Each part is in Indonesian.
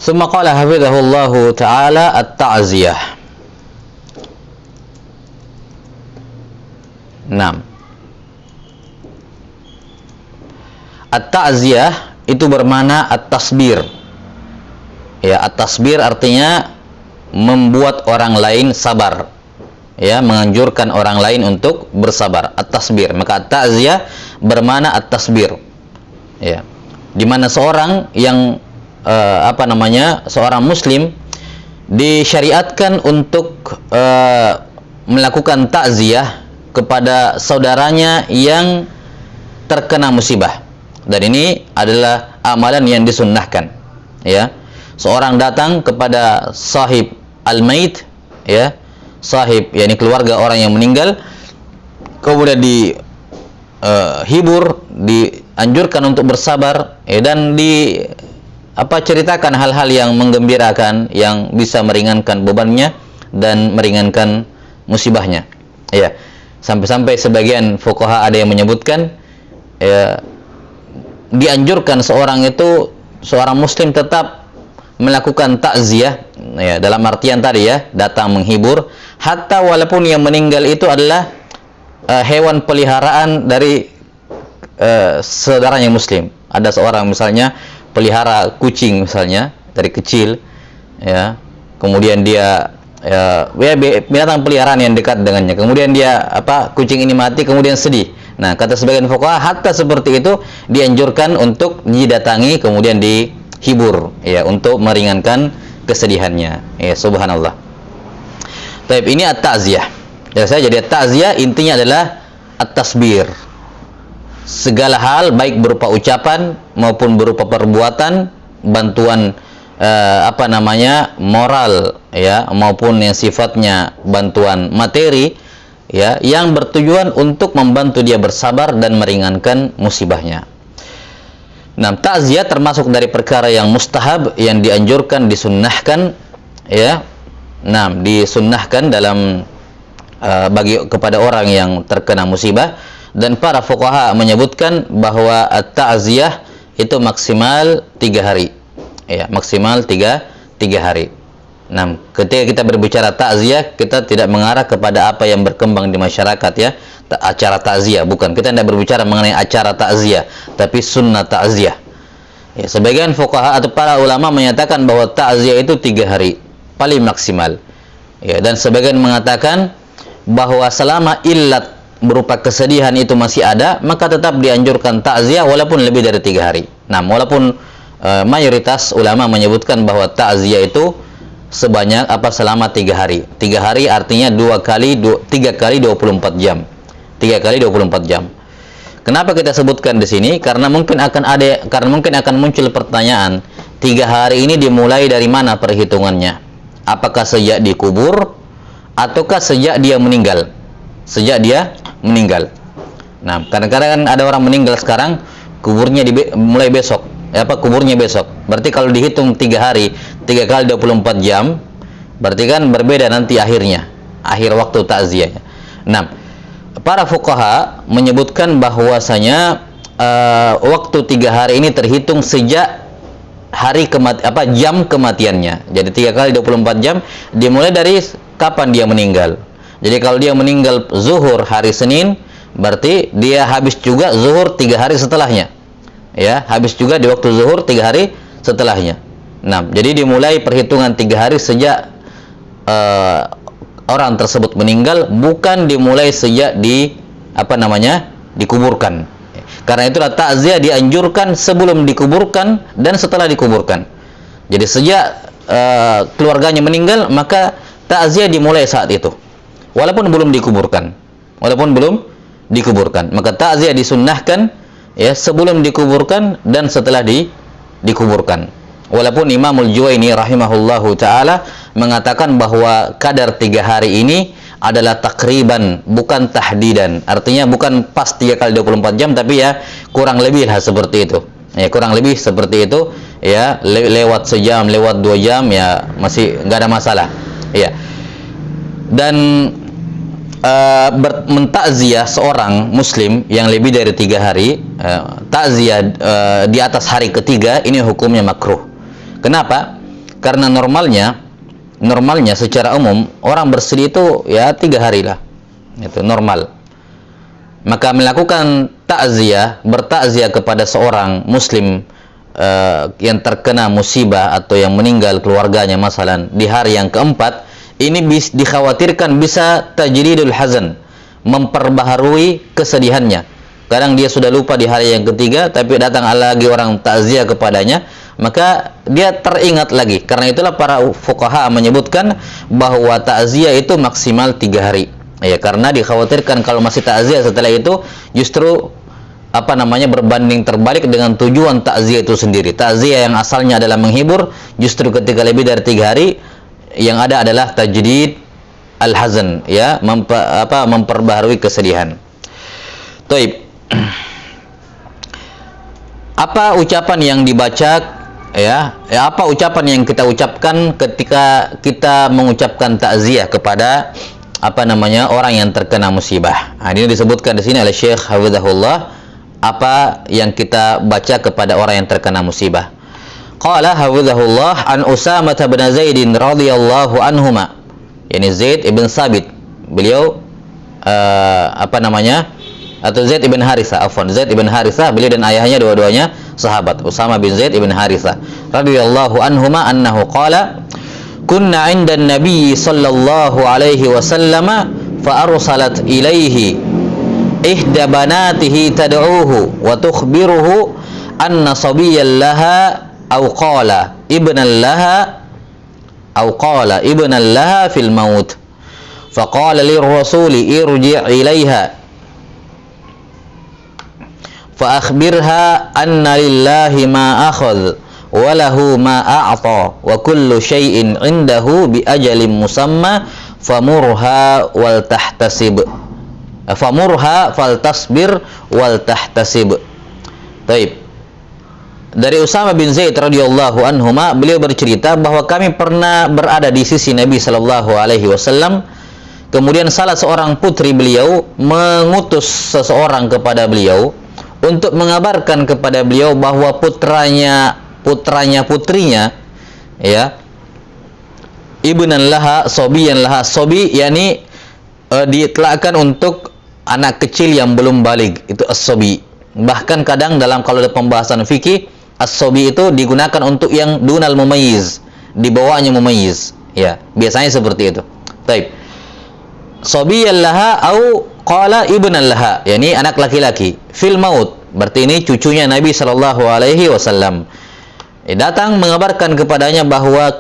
Summa qala hafizahullahu ta'ala at-ta'ziyah. At-ta'ziyah itu bermakna at-tasbir. Ya, at-tasbir artinya membuat orang lain sabar. Ya, menganjurkan orang lain untuk bersabar. At-tasbir. Maka at-ta'ziyah bermakna at-tasbir. Ya. Di mana seorang yang seorang muslim disyariatkan untuk melakukan takziah kepada saudaranya yang terkena musibah. Dan ini adalah amalan yang disunnahkan. Ya, seorang datang kepada sahib al-mait, ya, sahib yakni keluarga orang yang meninggal, kemudian dihibur, dianjurkan untuk bersabar, ya, dan ceritakan hal-hal yang menggembirakan, yang bisa meringankan bebannya dan meringankan musibahnya. Ya, sampai-sampai sebagian fuqaha ada yang menyebutkan, ya, dianjurkan seorang muslim tetap melakukan takziah, ya, dalam artian tadi, ya, datang menghibur, hatta walaupun yang meninggal itu adalah hewan peliharaan dari saudaranya muslim. Ada seorang misalnya pelihara kucing misalnya dari kecil, ya, kemudian dia binatang peliharaan yang dekat dengannya, kemudian kucing ini mati, kemudian sedih. Nah, kata sebagian fuqaha, hatta seperti itu dianjurkan untuk didatangi kemudian dihibur, ya, untuk meringankan kesedihannya. Ya, subhanallah. Taib, ini at-ta'ziyah. Ya, jadi at-ta'ziyah intinya adalah at-tasbir. Segala hal baik berupa ucapan maupun berupa perbuatan, bantuan moral, ya, maupun yang sifatnya bantuan materi, ya, yang bertujuan untuk membantu dia bersabar dan meringankan musibahnya. Nah, ta'ziyah termasuk dari perkara yang mustahab, yang dianjurkan, disunnahkan, ya. Nah, disunnahkan dalam kepada orang yang terkena musibah. Dan para fuqaha menyebutkan bahwa at-ta'ziyah itu maksimal 3 hari. Ya, maksimal 3 hari. Nah, ketika kita berbicara ta'ziyah, kita tidak mengarah kepada apa yang berkembang di masyarakat, ya, acara ta'ziyah, bukan. Kita tidak berbicara mengenai acara ta'ziyah, tapi sunnah ta'ziyah. Ya, sebagian fuqaha atau para ulama menyatakan bahwa ta'ziyah itu 3 hari paling maksimal. Ya, dan sebagian mengatakan bahwa selama illat berupa kesedihan itu masih ada, maka tetap dianjurkan takziah walaupun lebih dari 3 hari. Nah, walaupun mayoritas ulama menyebutkan bahwa takziah itu selama 3 hari. 3 hari artinya 3 kali 24 jam. 3 kali 24 jam. Kenapa kita sebutkan di sini? Karena mungkin akan muncul pertanyaan, 3 hari ini dimulai dari mana perhitungannya? Apakah sejak dikubur ataukah sejak dia meninggal? Sejak dia meninggal. Nah, kadang-kadang kan ada orang meninggal sekarang, kuburnya mulai besok. Kuburnya besok. Berarti kalau dihitung 3 hari, 3 kali 24 jam, berarti kan berbeda nanti akhir waktu takziahnya. Nah, para fuqaha menyebutkan bahwasanya waktu 3 hari ini terhitung sejak jam kematiannya. Jadi 3 kali 24 jam dimulai dari kapan dia meninggal. Jadi kalau dia meninggal zuhur hari Senin, berarti dia habis juga zuhur 3 hari setelahnya. Ya, habis juga di waktu zuhur 3 hari setelahnya. Nah, jadi dimulai perhitungan 3 hari sejak orang tersebut meninggal, bukan dimulai sejak dikuburkan. Karena itulah takziah dianjurkan sebelum dikuburkan dan setelah dikuburkan. Jadi sejak keluarganya meninggal, maka takziah dimulai saat itu. Walaupun belum dikuburkan. Maka takziah disunnahkan, ya, sebelum dikuburkan dan setelah dikuburkan. Walaupun Imamul Juwaini rahimahullahu ta'ala mengatakan bahwa kadar 3 hari ini adalah takriban, bukan tahdidan. Artinya bukan pas 3 kali 24 jam, tapi ya kurang lebih lah seperti itu. Ya, kurang lebih seperti itu, ya, lewat sejam, lewat 2 jam, ya, masih nggak ada masalah. Ya. Dan mentakziah seorang muslim yang lebih dari 3 hari, takziah di atas hari ketiga, ini hukumnya makruh. Kenapa? Karena normalnya secara umum orang bersedih itu ya 3 hari lah, itu normal. Maka melakukan bertakziah kepada seorang muslim yang terkena musibah atau yang meninggal keluarganya masalan di hari yang keempat, ini dikhawatirkan bisa tajridul hazan, memperbaharui kesedihannya. Kadang dia sudah lupa di hari yang ketiga, tapi datang lagi orang takziah kepadanya, maka dia teringat lagi. Karena itulah para fuqaha menyebutkan bahwa takziah itu maksimal 3 hari. Ya, karena dikhawatirkan kalau masih takziah setelah itu justru berbanding terbalik dengan tujuan takziah itu sendiri. Takziah yang asalnya adalah menghibur, justru ketika lebih dari 3 hari yang ada adalah tajdid al-hazan, ya, memperbaharui kesedihan. Taib. Apa ucapan yang dibaca, apa ucapan yang kita ucapkan ketika kita mengucapkan takziah kepada orang yang terkena musibah. Ini disebutkan di sini oleh Syekh Hafizahullah, apa yang kita baca kepada orang yang terkena musibah. Qala Hafizahullah an Usamah bin Zaid radhiyallahu anhuma, yani Zaid ibn Sabit, beliau atau Zaid ibn Harithah, Zaid ibn Harithah, beliau dan ayahnya dua-duanya sahabat, Usamah bin Zaid ibn Harithah radhiyallahu anhuma annahu qala kunna 'inda an-nabiy sallallahu alaihi wasallam fa arsalat ilaihi ihda banatihi tad'uhu wa tukhbiruhu anna sabiyyan laha aw qala ibnan laha fil maut faqala lirrasuli irji' ilaiha fa akhbirha anna lillahi ma akhadh wa lahu ma a'ta wa kullu syai'in 'indahu bi ajalin musamma famurha faltasbir wal tahtasib. Baik. Dari Usamah bin Zaid radhiyallahu anhuma, beliau bercerita bahwa kami pernah berada di sisi Nabi sallallahu alaihi wasallam. Kemudian salah seorang putri beliau mengutus seseorang kepada beliau untuk mengabarkan kepada beliau bahwa putrinya ya, ibnan laha sobiyan laha, sobi yakni ditlakkan untuk anak kecil yang belum baligh, itu as-sobi. Bahkan kadang kalau ada pembahasan fikih, as-sobi itu digunakan untuk yang dunal mumayyiz, di bawahnya mumayyiz, ya, biasanya seperti itu. Baik. Sobiyan laha au qala ibnan laha, yakni anak laki-laki fil maut, berarti ini cucunya Nabi sallallahu alaihi wasallam. Datang mengabarkan kepadanya bahwa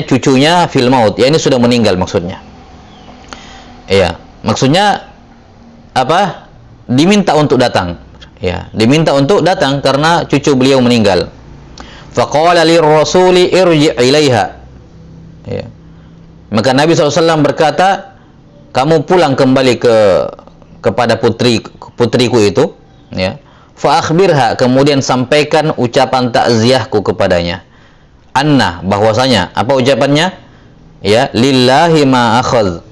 cucunya fil maut, ya ini sudah meninggal maksudnya. Ya, maksudnya diminta untuk datang. Ya, diminta untuk datang karena cucu beliau meninggal. Faqala lirrasuli irji' ilaiha. Ya. Maka Nabi SAW berkata, kamu pulang kembali kepada putriku itu, ya. Fa akhbirha, kemudian sampaikan ucapan takziahku kepadanya. Anna, bahwasanya apa ucapannya? Ya, lillahi ma akhadh.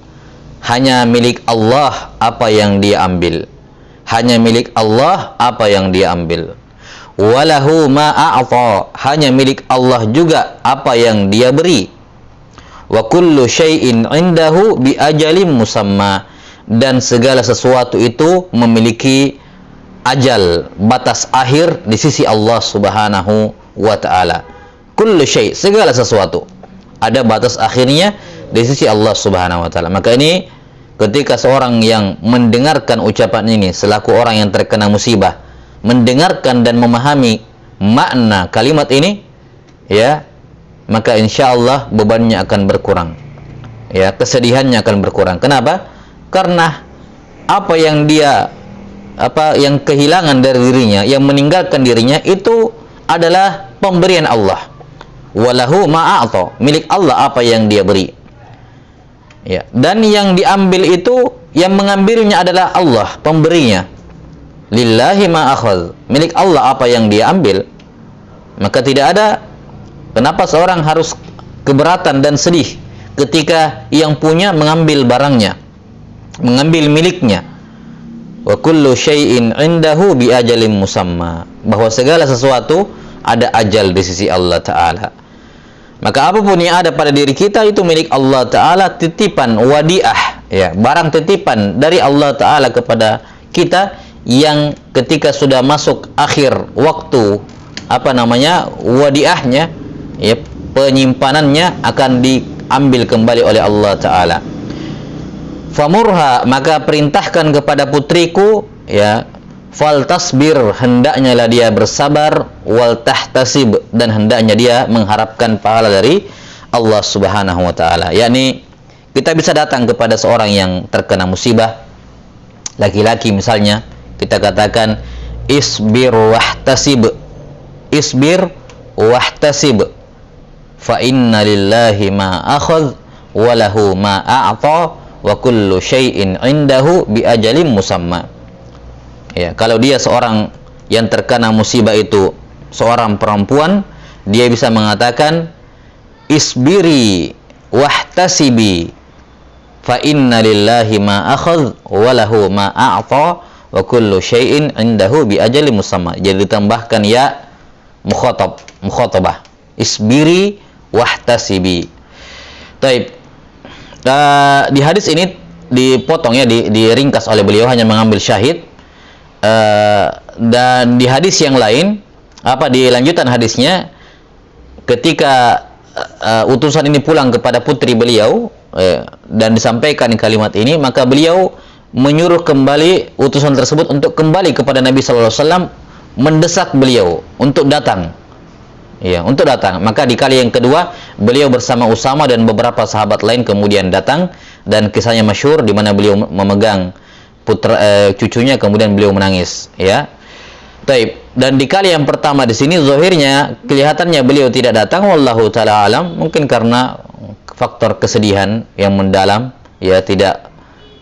Hanya milik Allah apa yang dia ambil. Hanya milik Allah apa yang dia ambil. Walahu ma a'ta. Hanya milik Allah juga apa yang dia beri. Wa kullu syai'in 'indahu bi ajalin musamma. Dan segala sesuatu itu memiliki ajal, batas akhir di sisi Allah Subhanahu wa taala. Kullu syai', segala sesuatu ada batas akhirnya di sisi Allah Subhanahu wa taala. Maka ini ketika seorang yang mendengarkan ucapan ini selaku orang yang terkena musibah, mendengarkan dan memahami makna kalimat ini, ya, maka insyaallah bebannya akan berkurang. Ya, kesedihannya akan berkurang. Kenapa? Karena apa yang kehilangan dari dirinya, yang meninggalkan dirinya itu adalah pemberian Allah. Walahu ma'a'ta, milik Allah apa yang dia beri. Ya, dan yang diambil itu, yang mengambilnya adalah Allah, pemberinya. Lillahi ma'akhadh, milik Allah apa yang dia ambil. Maka tidak ada kenapa seorang harus keberatan dan sedih ketika yang punya mengambil barangnya, mengambil miliknya. Wa kullu syai'in 'indahu bi ajalin musamma, bahwa segala sesuatu ada ajal di sisi Allah Ta'ala. Maka apapun yang ada pada diri kita itu milik Allah Ta'ala, titipan wadiah, ya, barang titipan dari Allah Ta'ala kepada kita, yang ketika sudah masuk akhir waktu wadiahnya, ya, penyimpanannya akan diambil kembali oleh Allah Ta'ala. Famurha, maka perintahkan kepada putriku, ya, fal tasbir, hendaknya lah dia bersabar, wal tahtasib, dan hendaknya dia mengharapkan pahala dari Allah Subhanahu wa taala. Yakni kita bisa datang kepada seorang yang terkena musibah, laki-laki misalnya, kita katakan isbir wahtasib, isbir wahtasib, fa inna lillahi ma akhadh wa lahu ma a'ta wa kullu syai'in 'indahu bi ajalin musamma. Ya, kalau dia seorang yang terkena musibah itu seorang perempuan, dia bisa mengatakan isbiri wahtasibi fa inna lillahi ma akhadh wa lahu ma a'ta wa kullu syai'in 'indahu bi ajalin musamma. Jadi ditambahkan ya mukhatabah. Isbiri wahtasibi. Taib. Di hadis ini dipotong, ya, diringkas oleh beliau, hanya mengambil syahid. Dan di hadis yang lain, di lanjutan hadisnya, ketika utusan ini pulang kepada putri beliau, dan disampaikan kalimat ini, maka beliau menyuruh kembali utusan tersebut untuk kembali kepada Nabi sallallahu alaihi wasallam, mendesak beliau untuk datang. Ya, untuk datang. Maka di kali yang kedua, beliau bersama Usama dan beberapa sahabat lain kemudian datang, dan kisahnya masyhur di mana beliau memegang cucunya, kemudian beliau menangis, ya. Taib. Dan di kali yang pertama di sini zahirnya kelihatannya beliau tidak datang, wallahu taala alam, mungkin karena faktor kesedihan yang mendalam, ya, tidak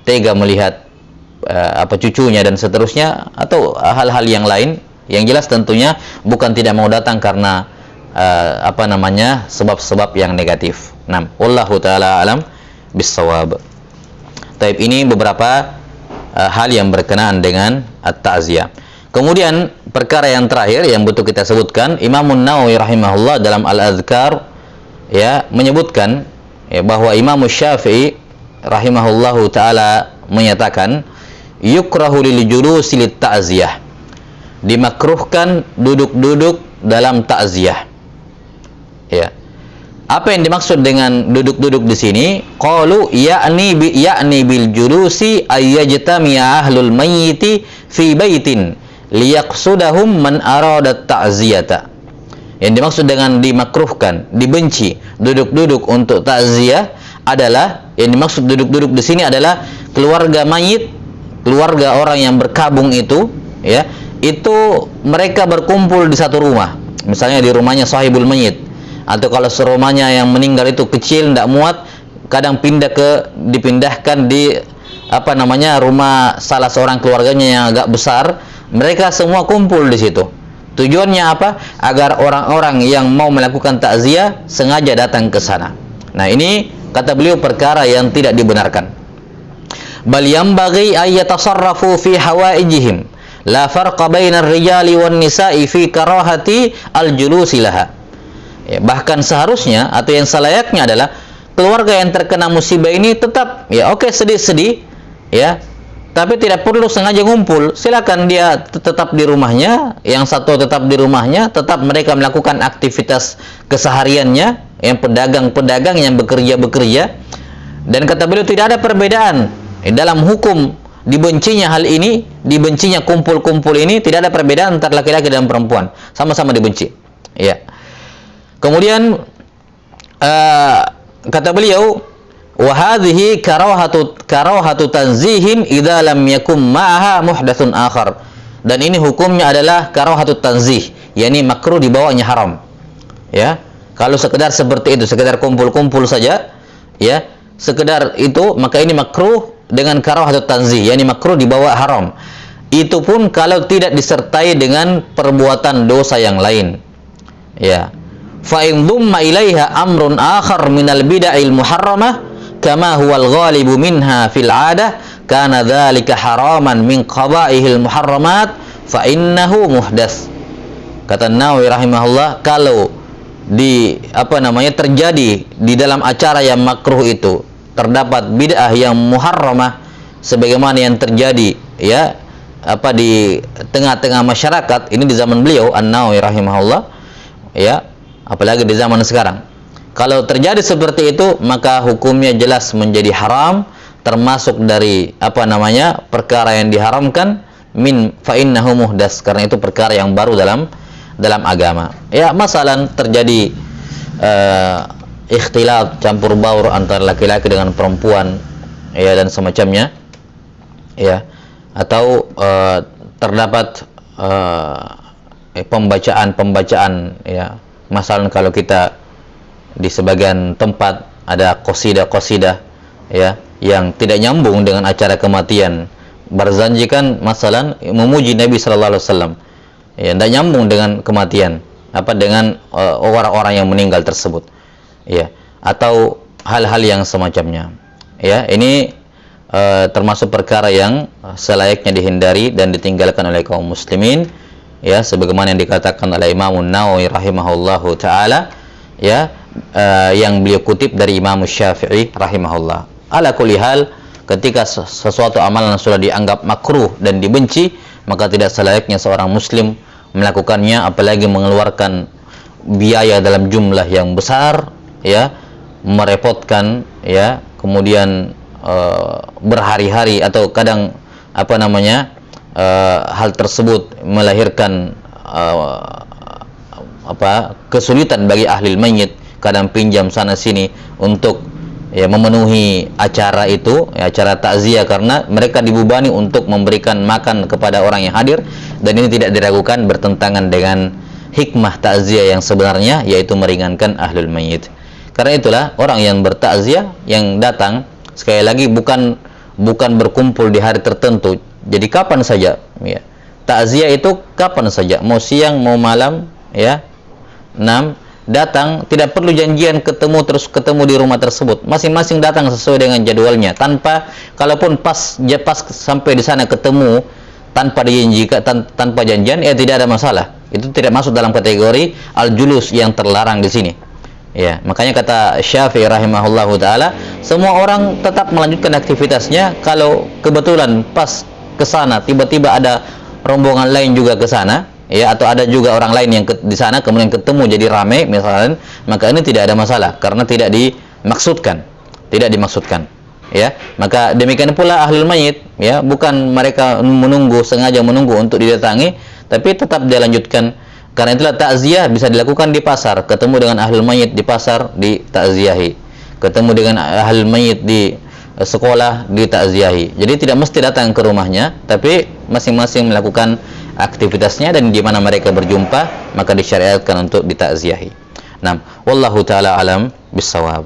tega melihat cucunya dan seterusnya, atau hal-hal yang lain. Yang jelas tentunya bukan tidak mau datang karena sebab-sebab yang negatif. Nah, wallahu taala alam bissawab. Taib, ini beberapa hal yang berkenaan dengan at-ta'ziyah. Kemudian perkara yang terakhir yang butuh kita sebutkan, Imam Nawawi rahimahullah dalam Al-Adhkar, ya, menyebutkan, ya, bahwa Imam Syafi'i rahimahullahu taala menyatakan yukrahu lil julusi lit ta'ziyah, dimakruhkan duduk-duduk dalam ta'ziyah. Ya. Apa yang dimaksud dengan duduk-duduk di sini? Qalu ya'ni bil julusi ayyajtami'a ahlul mayyiti fi baitin liyaqsudahum man arada ta'ziyata. Yang dimaksud dengan dimakruhkan, dibenci duduk-duduk untuk takziah adalah, yang dimaksud duduk-duduk di sini adalah keluarga mayit, keluarga orang yang berkabung itu, ya, itu mereka berkumpul di satu rumah. Misalnya di rumahnya sahibul mayit, atau kalau serumahnya yang meninggal itu kecil, tidak muat, kadang dipindahkan di rumah salah seorang keluarganya yang agak besar. Mereka semua kumpul di situ. Tujuannya apa? Agar orang-orang yang mau melakukan takziah sengaja datang ke sana. Nah, ini kata beliau perkara yang tidak dibenarkan. Bal yanbaghi ay yatasarrafu fi hawaijihim, la farqa bainar rijali wan nisa'i fi karahati al-julusi laha. Ya, bahkan seharusnya atau yang selayaknya adalah keluarga yang terkena musibah ini tetap, ya, oke, sedih-sedih, ya, tapi tidak perlu sengaja ngumpul. Silakan dia tetap di rumahnya, yang satu tetap di rumahnya, tetap mereka melakukan aktivitas kesehariannya, yang pedagang-pedagang, yang bekerja. Dan kata beliau tidak ada perbedaan dalam hukum dibencinya hal ini, dibencinya kumpul-kumpul ini, tidak ada perbedaan antara laki-laki dan perempuan, sama-sama dibenci. Ya. Kemudian kata beliau, wa hadhihi karahatu tanzihin idza lam yakum ma'aha muhdatsun akhar. Dan ini hukumnya adalah karahatu tanzih, yakni makruh dibawanya haram. Ya. Kalau sekedar seperti itu, sekedar kumpul-kumpul saja, ya, sekedar itu, maka ini makruh dengan karahatu tanzih, yakni makruh dibawa haram. Itu pun kalau tidak disertai dengan perbuatan dosa yang lain. Ya. Fa in dhumma ilaiha amrun akhar minal bid'il muharramah kama huwal ghalibu minha fil 'adah kana dzalika haraman min qaba'ihil muharramat fa innahu muhdas. Kata Nawawi rahimahullah, kalau terjadi di dalam acara yang makruh itu terdapat bid'ah yang muharramah sebagaimana yang terjadi ya di tengah-tengah masyarakat ini di zaman beliau An-Nawawi rahimahullah ya, apalagi di zaman sekarang. Kalau terjadi seperti itu maka hukumnya jelas menjadi haram, termasuk dari perkara yang diharamkan min fa innahu muhdas, karena itu perkara yang baru dalam agama. Ya, masalan terjadi ikhtilat, campur baur antara laki-laki dengan perempuan ya dan semacamnya ya, atau terdapat pembacaan ya, masalan kalau kita di sebagian tempat ada qasidah ya yang tidak nyambung dengan acara kematian, berzanjikan masalan memuji Nabi sallallahu alaihi wasallam ya, tidak nyambung dengan kematian dengan orang-orang yang meninggal tersebut ya, atau hal-hal yang semacamnya ya. Ini termasuk perkara yang selayaknya dihindari dan ditinggalkan oleh kaum muslimin ya, sebagaimana yang dikatakan oleh Imam Nawawi rahimahullahu taala ya, yang beliau kutip dari Imam Syafi'i rahimahullah. Ala kulli hal, ketika sesuatu amalan sudah dianggap makruh dan dibenci, maka tidak selayaknya seorang muslim melakukannya, apalagi mengeluarkan biaya dalam jumlah yang besar ya, merepotkan ya, kemudian berhari-hari atau kadang hal tersebut melahirkan kesulitan bagi ahli mayit, kadang pinjam sana sini untuk ya memenuhi acara itu ya, acara takziah, karena mereka dibebani untuk memberikan makan kepada orang yang hadir, dan ini tidak diragukan bertentangan dengan hikmah takziah yang sebenarnya, yaitu meringankan ahlul mayit. Karena itulah orang yang bertakziah yang datang sekali lagi bukan berkumpul di hari tertentu, jadi kapan saja ya. Takziah itu kapan saja, mau siang mau malam ya. 6. Datang, tidak perlu janjian ketemu di rumah tersebut. Masing-masing datang sesuai dengan jadwalnya, kalaupun pas sampai di sana ketemu tanpa dijanjikan, tanpa janjian ya tidak ada masalah. Itu tidak masuk dalam kategori al-julus yang terlarang di sini. Ya, makanya kata Syafi'i rahimahullahu taala, semua orang tetap melanjutkan aktivitasnya. Kalau kebetulan pas ke sana tiba-tiba ada rombongan lain juga ke sana ya, atau ada juga orang lain yang di sana kemudian ketemu jadi ramai misalnya, maka ini tidak ada masalah karena tidak dimaksudkan ya. Maka demikian pula ahlul mayit ya, bukan mereka sengaja menunggu untuk didatangi, tapi tetap dilanjutkan. Karena itulah takziah bisa dilakukan di pasar, ketemu dengan ahlul mayit di pasar, di takziahi, ketemu dengan ahlul mayit di sekolah, di takziahi. Jadi tidak mesti datang ke rumahnya, tapi masing-masing melakukan aktivitasnya, dan di mana mereka berjumpa maka disyariatkan untuk ditakziahi. Nah, wallahu taala alam bisawab.